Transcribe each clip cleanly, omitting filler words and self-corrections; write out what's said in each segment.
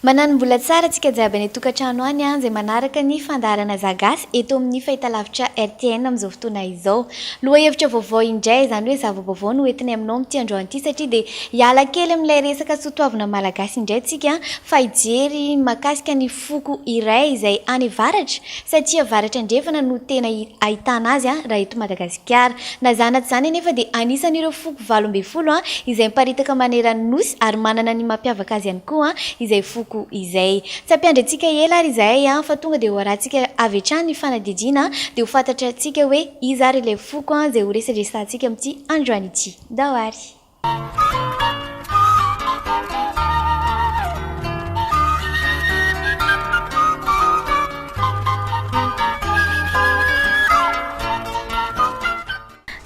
Manana-mbola tsara antsika jiaby any tokantrano any izay manaraka ny fandaharana zagasy eto amin'ny fahitalavitra RTN amin'izao fotoana izao. Lohahevitra vaovao indray izany hoe zava-baovao no entiny aminao amin'ity androany ity satria dia hiala kely amin'ilay resaka soatoavina malagasy indray tsika fa hijery mahakasika ny foko iray izay any avaratra satria avaratra andrefana no tena ahitana azy raha eto Madagasikara. Na zany aty izany anefa dia anisan'ireo foko 12 izay miparitaka maneran'ny nosy ary manana ny mampiavaka azy ihany koa izay foko izay. Tsy ampiandry antsika ela ary izay fa tonga dia ho arahantsika avy hatrany ny fanadidina dia ho fantatra antsika hoe iza ary ilay foko izay ho resaresantsika amin'ity androany ity. Dahoary.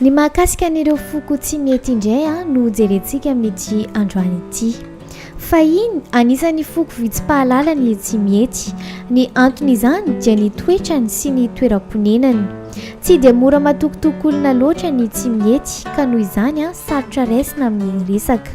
Ny mahakasika an'ireo foko tsy mety indray no jerentsika amin'ity androany ity. Fahiny anisan'ny foko vitsy-pahalala ny tsy mety. Ny anton'izany dia ny toetrany sy ny toeram-ponenany. Tsy dia mora matokotoko olona loatra ny tsy mety ka noho izany sarotra raisina amin'ny resaka.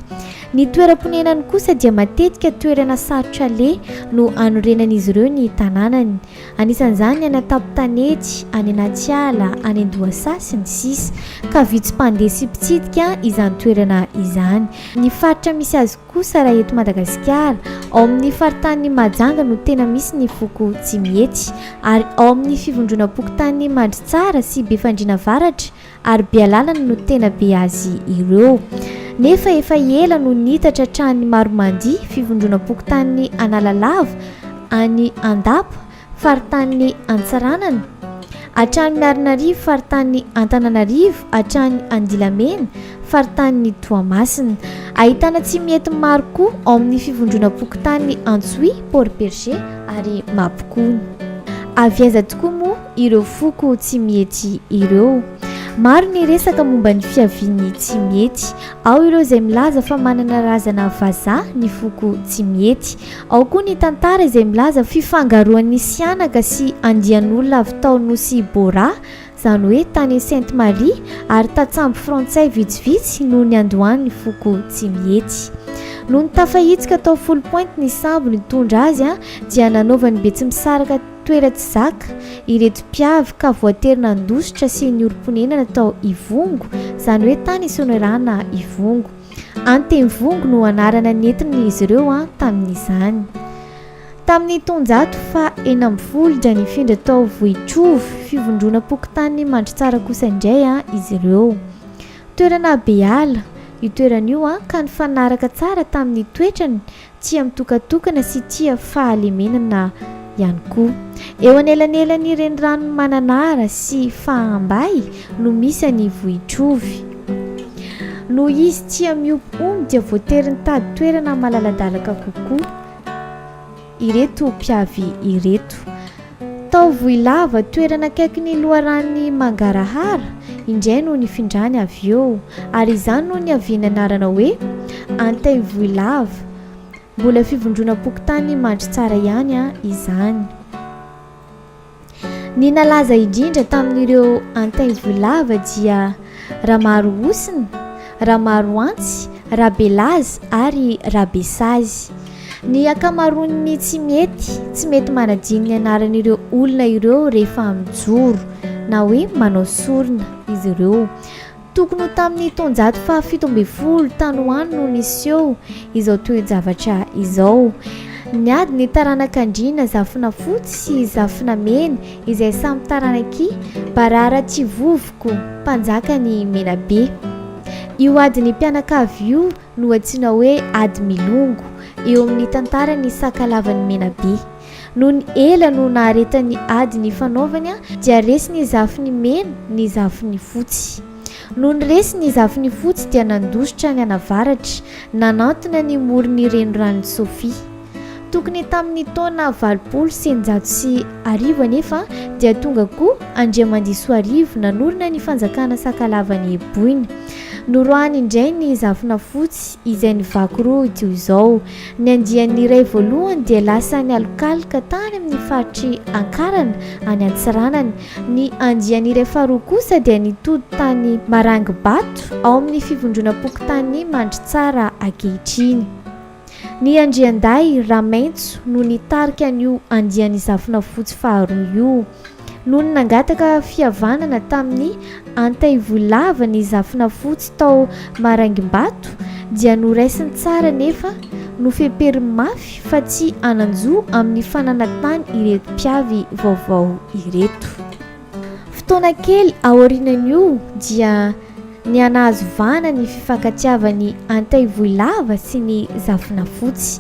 Ny toeram-ponenany kosa dia matetika toerana sarotra le no anorenan'izy ireo ny tanànany. Anisan'izany any an-tampon-tanety, any anaty ala, any an-dohasasy ny sisa ka vitsy-pandeha sy mpitsidika izany toerana izany. Ny faritra misy azy kosa raha eto Madagasikara, ao amin'ny faritany Mahajanga no tena misy ny foko tsy mety ary ao amin'ny fivondrona pokotany Mandritsara sy Befandriana Avaratra ary Bealalana no tena be azy ireo. Nefa efa ela no nitatra trany Maromandia fivondrona pokotany Analalava any Andapa faritany Antsaranana, hatrany Marinarivo faritany Antananarivo, hatrany Andilamena faritany Toamasina. Ahitana tsy mety maro koa ao amin'ny fivondrona pokotany Antsohi, Port-Berger ary Mapokony. Aviaza tokoa moa ireo foko tsy mety ireo. Maro ny resaka momba ny fiaviany tsy mety. Ao ireo izay milaza fa manana razana vazaha ny foko tsy mety. Ao koa ny tantara izay milaza fifangaroan'ny sianaka sy andian'olona avy tao Nosy Bora, izany hoe tany Sainte Marie ary tatsambo frantsay vitsivitsy no ny andohany ny foko tsy mety. Noho ny tafahitsika tao 10 pointy ny sambo nitondra azy dia nanaovany Betsimisaraka toeran-tsizaka ireto mpiavy ka voatery nandositra sy ny orom-ponenana tao Ivongo, izany hoe tany isonerana Ivongo. Antenivongo no anarana nentina izy ireo tamin'izany. Tamin'ny taonjato fa 40 dia nifindra tao Vohitrovy fivondrona pokotany Mandritsara kosa indray izy ireo. Toerana Beala io toerana io ka nifanaraka tsara tamin'ny toetrany tia mitokatokana sy tia fahalemenana ihany koa. Eo anelanelany renirano Mananara sy Fahambay no misy any Vohitrovy. Noho izy tia miomby dia voatery nitady toerana malaladalaka kokoa ireto mpiavy ireto. Tao Vohilava toerana akaiky ny loharany Mangarahara indray no nifindrany avy eo ary izany no niaviana anarana hoe Antaim-Vohilava. Mbola fivondrona pokotany Mandritsara ihany izany. Ny nalaza indrindra tamin'ireo Antaim-Vohilava dia Ramaroosina, Ramaroantsy, Rabelazy ary Rabesazy. Ny akamaroan'ny tsy mety manadiny ny anaran'ireo olona ireo rehefa mijoro na hoe manao sorona izy ireo. Tokony ho tamin'ny taonjato fa 17 tany ho any no niseho izao toe-javatra izao. Niady ny taranak'Andriana Zafina Fotsy sy Zafina Mena izay samy taranaky Barara Tivovoko mpanjaka ny Menabe. Io adiny mpianakavy io no antsoina hoe ady milongo eo amin'ny tantarany Sakalavan'ny Menabe. Noho ny ela no naharetan'ny ady ny fanaovany dia resy ny Zafiny Mena ny Zafiny Fotsy. Noho ny resy ny Zafiny Fotsy dia nandositra ny anavaratra nanantona ny moron'ny renirano Sofia. Tokony tamin'ny taona 790 anefa dia tonga koa Andriamandisoarivo nanorina ny fanjakana Sakalavan'ny Eboina. Noroany indray ny Zafina Fotsy izay nivaky roa teo izao. Ny andian'ny iray voalohany dia lasa ny alokaloka tany amin'ny faritry Ankarana any Antsiranana. Ny andian'ny iray faharoa kosa dia nitody tany Marangibato ao amin'ny fivondrona pokotany Mandritsara ankehitriny. ny andrianday raha maintso no nitarika an'io andian'ny zafina fotsy faharoa io noho ny nangataka fihavanana tamin'ny antaivolava ny zafina fotsy tao marangim-bato dia noraisiny tsara nefa no fepery mafy fa tsy ananjo amin'ny fananantany ireto mpiavy vaovao ireto. Fotoana kely aorinan'io dia ny anazo vana ny fifankatiavany antaivolava sy ny zafina fotsy.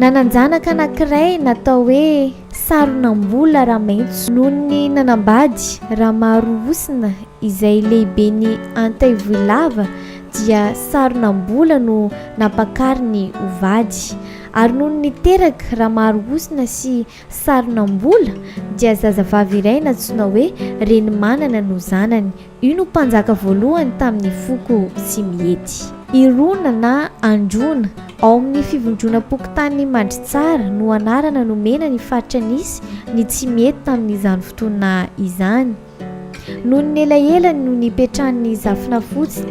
Nananjanaka anankiray natao hoe saronam-bola raha maintso noho ny nanambady raha maro osina izay lehibe ny antaivolava dia saronam-bola no napakary ny ovady ary noho ny teraka raha maro osina sy saronam-bola dia zazavavy iray natsoina hoe reny manana no zanany. Io no mpanjaka voalohany tamin'ny foko tsy mihety. Irona na androna ao amin'ny fivondrona pokotany mandry tsara no anarana nomena ny faritra nisy ny tsy mihety tamin'izany fotoana izany. Noho ny elaelany no nipetrahan'ny zafina fotsy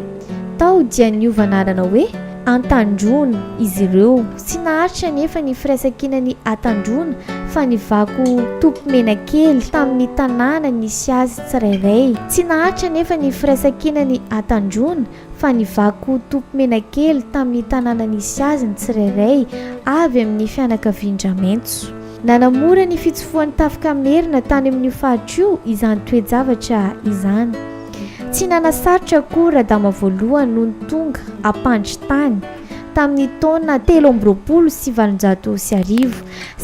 tao dia niova anarana hoe antandrona izy ireo. Tsy naharitra nefa ny firaisan-kinany atandrona fa nivako tompo-mena kely tamin'ny tanàna nisy azy tsirairay. Tsy naharitra nefa ny firaisan-kinany atandrona fa nivako tompo-mena kely tamin'ny tanàna nisy azy ny tsirairay avy amin'ny fianakavian-dramaintso. Nanamora ny fitsofoan'ny tafika merina tany amin'ny fahatro izany toe-javatra izany. Tsy nanasarotra koa radama voalohany noho ny tonga ampandry tany tamin'ny taona 1370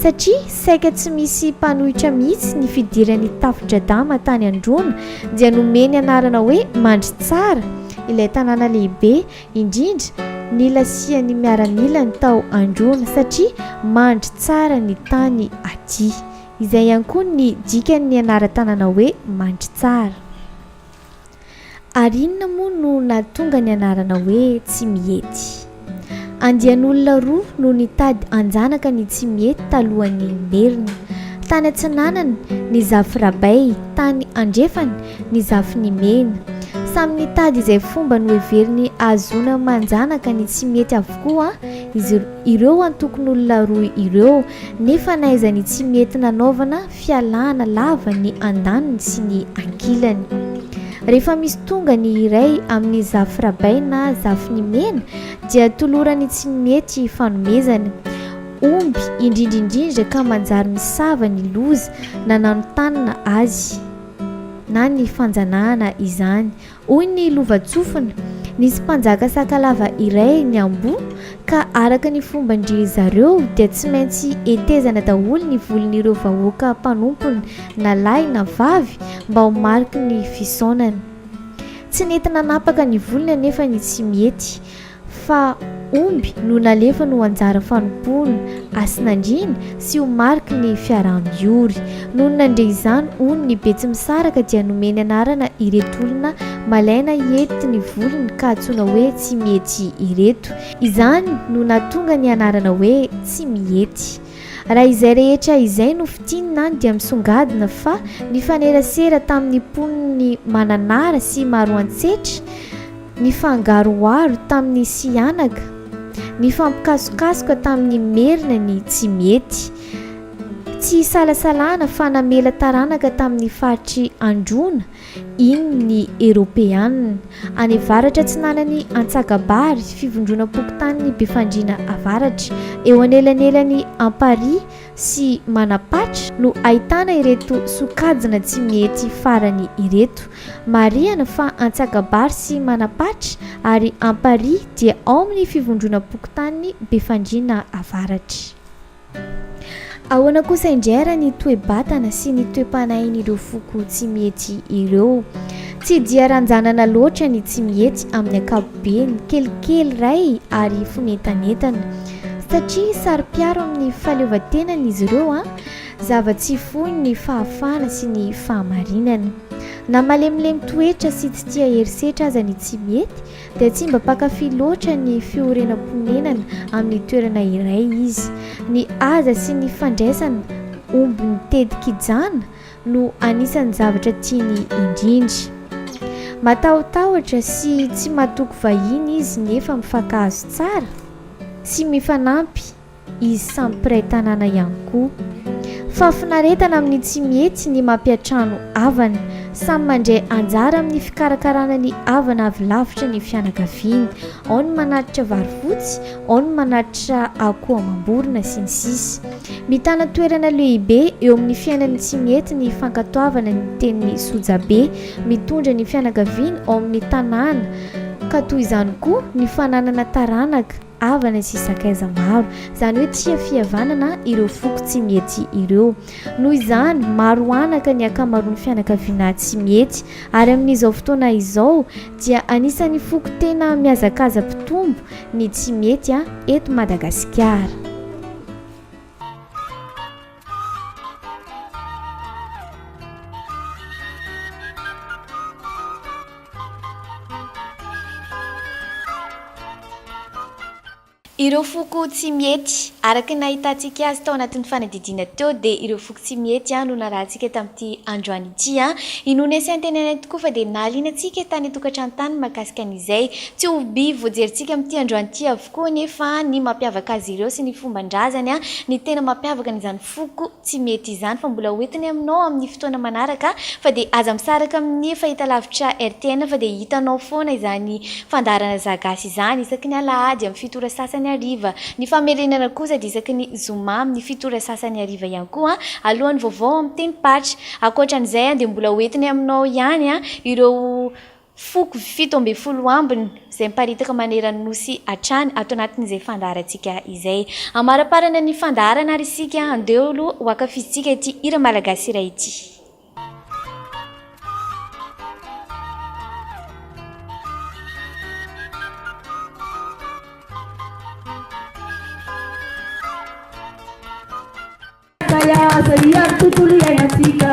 satria saika tsy misy mpanohitra mihitsy ny fidiran'ny tafo-dradama tany Androna dia nomeny anarana hoe mandry tsara ilay tanàna lehibe indrindra ny lasiany miaramila ny tao Androna satria mandry tsara ny tany aty. Izay ihany koa ny dikan'ny anara-tanàna hoe mandry tsara. Ary inona moa no nahatonga ny anarana hoe tsy mihety? Andian'olona roa no nitady anjanaka ny tsy mihety talohan'ny merina. Tany Antsinanana ny zafy rabay, tany Andrefana ny zafy ny mena. Samy nitady izay fomba no heveriny azona manjanaka ny tsy mihety avokoa ireo antokon'olona roa ireo nefa naiza ny tsy mihety nanaovana fialana lava ny andaniny sy ny ankilany. Rehefa misy tonga ny iray amin'ny zafy rabay na zafy ny mena dia tolorany tsy mihety fanomezana. Omby indrindrindrindra ka manjary misava ny loza na nanotanana azy na ny fanjanahana izany. Hoy ny lovatsofina, nisy mpanjaka sakalava iray ny ambo ka araka ny fomba ndry zareo dia tsy maintsy etezana daholo ny volon'ireo vahoaka mpanompony na lahy na vavy mba ho mariky ny fisaonana. Tsy nentina napaka ny volony nefa ny tsy mihety fa omby no nalefa no anjara fanompony asinandriny sy ho mariky ny fiaraha-miory. Noho nandre izany hono ny betsy misaraka dia nomeny anarana ireto olona malaina hiety ny volony ka antsoina hoe tsy mihety ireto. Izany no nahatonga ny anarana hoe tsy mihety. Raha izay rehetra izay no fitinina dia misongadina fa ny fanerasera tamin'ny mponiny mananara sy maro antsetra, ny fangaroaro tamin'ny sianaka, ny fampikasokasoka tamin'ny merina ny tsy mihety, tsy salasalana fa namela taranaka tamin'ny faritry Androna iny ny Eropeanina. Any avaratra tsinanany Antsakabary fivondrona pokotany ny Befandriana avaratra eo anelanelany Ampari sy Manapatra no ahitana ireto sokajina tsy mihety farany ireto. Mariana fa Antsakabary sy Manapatra ary Ampari dia ao amin'ny fivondrona pokotany Befandriana avaratra. Ahoana kosa indray ny toe-batana sy ny toe-panahin'ireo foko tsy mihety ireo? Tsy dia ranjanana loatra ny tsy mihety amin'ny ankapobeny, kelikely ray ary fonentanentana satria sary-piaro amin'ny fahaleovantenany izy ireo zava-tsy fohy ny fahafana sy ny fahamarinana. Na malemilemy toetra sy tsy tia herisetra aza ny tsy mihety dia tsy mba mpakafy loatra ny fiorenam-ponenana amin'ny toerana iray izy. Ny aza sy ny fandraisana omby ny tedi-kijana no anisan'ny zavatra tiany indrindra. Matahotahotra sy tsy mahatoky vahiny izy nefa mifankahazo tsara sy mifanampy izy sampiray tanàna ihany koa. Fafinaretana amin'ny tsy mihetsy ny mampiatrano havana, samy mandray anjara amin'ny fikarakarana ny havana avy lavitra ny fianakaviany, ao ny manatitra vary fotsy, ao ny manatitra akoho amam-borona sy ny sisa. Mitana toerana lehibe eo amin'ny fiainan'ny tsy mihetsy ny fankatoavana ny tenin'ny Sojabe, mitondra ny fianakaviany ao amin'ny tanàna, ka toy izany koa ny fananana taranaka havana sy sakaiza maro, izany hoe tsy fihavanana ireo foko tsy mihetsy ireo. Noho izany maro anaka ny akamaroan'ny fianakaviana tsy mihetsy, ary amin'izao fotoana izao dia anisan'ny foko tena mihazakaza mpitombo ny tsy mihetsy eto Madagasikara. Ireo foko tsy mihetsy araka nahitantsika azy tao anatin'ny fanadidina teo dia ireo foko tsy mihetsy no narahantsika tamin'ity androany ity. Inoana sy antenana tokoa fa dia nahalianantsika tany atokantrano tany mahakasika an'izay tsy oby voajerintsika amin'ity androany ity avokoa, nefa ny mampiavaka azy ireo sy ny fomban-drazany ny tena mampiavaka n'izany foko tsy mihetsy izany, fa mbola hoentiny aminao amin'ny fotoana manaraka fa dia aza misaraka amin'ny fahitalavitra RTN fa dia hitanao foana izany fandarana zagasy izany isaky ny alahady amin'ny fitora sasany ariva. Ny famerenana kosa dia isaky ny zoma amin'ny fitora sasany ariva ihany koa alohan'ny vaovao amin'ny teny patra. Ankoatran'izay dia mbola hoentiny aminao ihany ireo foko 17 ambiny izay miparitaka manerana nosy hatrany ato anatin'izay fandarantsika izay. Amaraparana ny fandarana ary isika andeha aloha ho ankafizitsika ity hira malagasy iray ity. Saya tutuli ainasika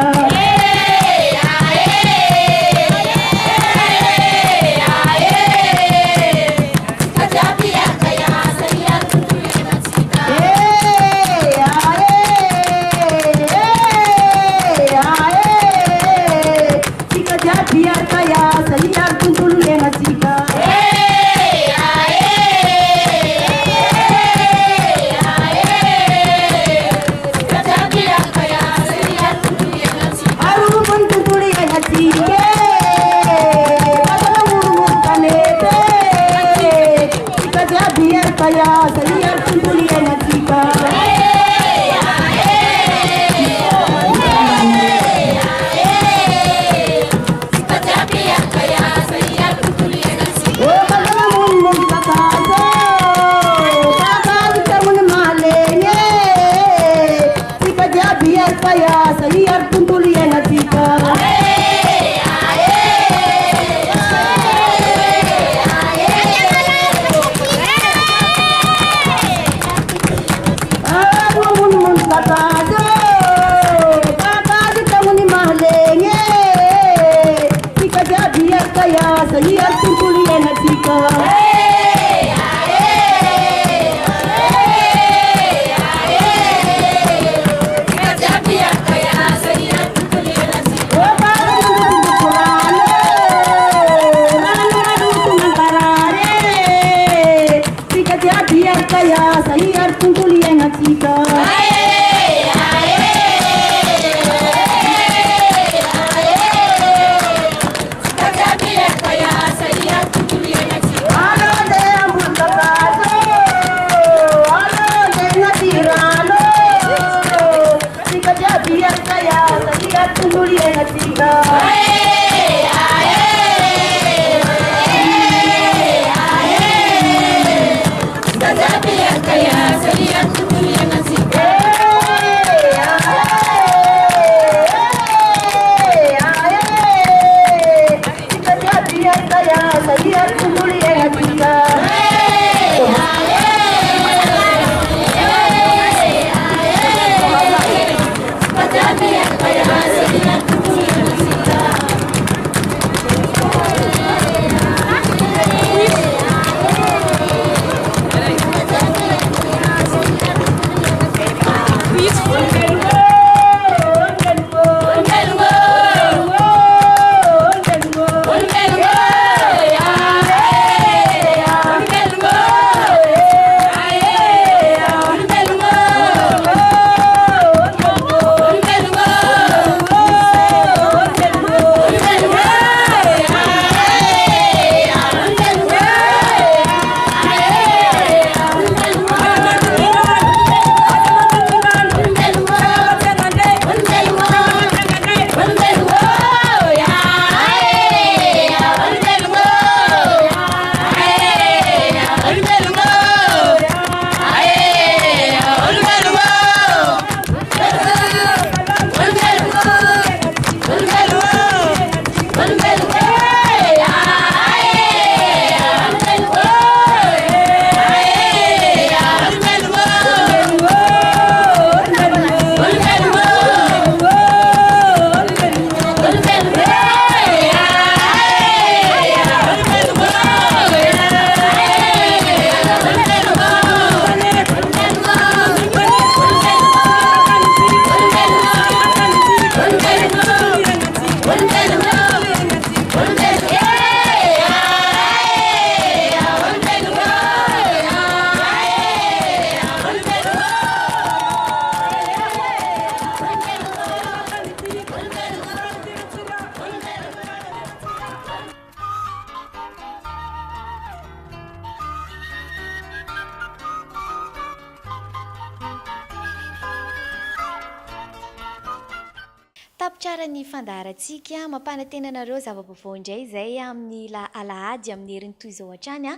mifampitsara ny fandaharantsika mampanatenanareo zava-baovao indray izay amin'ny alahady amin'ny herin'ny toy izao hatrany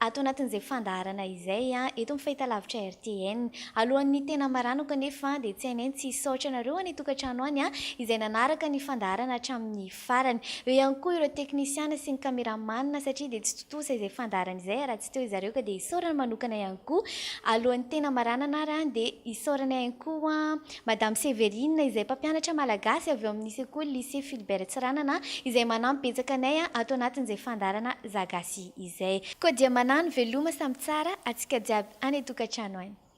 ato anatin'izay fandaharana izay eto amin'ny fahitalavitra RTN. Alohan'ny tena maranako anefa dia tsy hainay tsy hisaotra anareo any tokantrano any izay nanaraka ny fandaharana hatramin'ny farany. Eo ihany koa ireo teknisiana sy ny kameramanina satria dia tsy totosa izay fandaharana izay raha tsy teo izareo ka dia isaorana manokana ihany koa. Alohan'ny tena maranana ary dia isaorana ihany koa Madame Sévérine izay mpampianatra malagasy avy eo amin'ny sekoly lycée Philbert Tsiranana izay manampy betsaka anay ato anatin'izay fandaharana zagasy izay. Koa dia manano veloma samy tsara atsika jiaby any tokantrano any.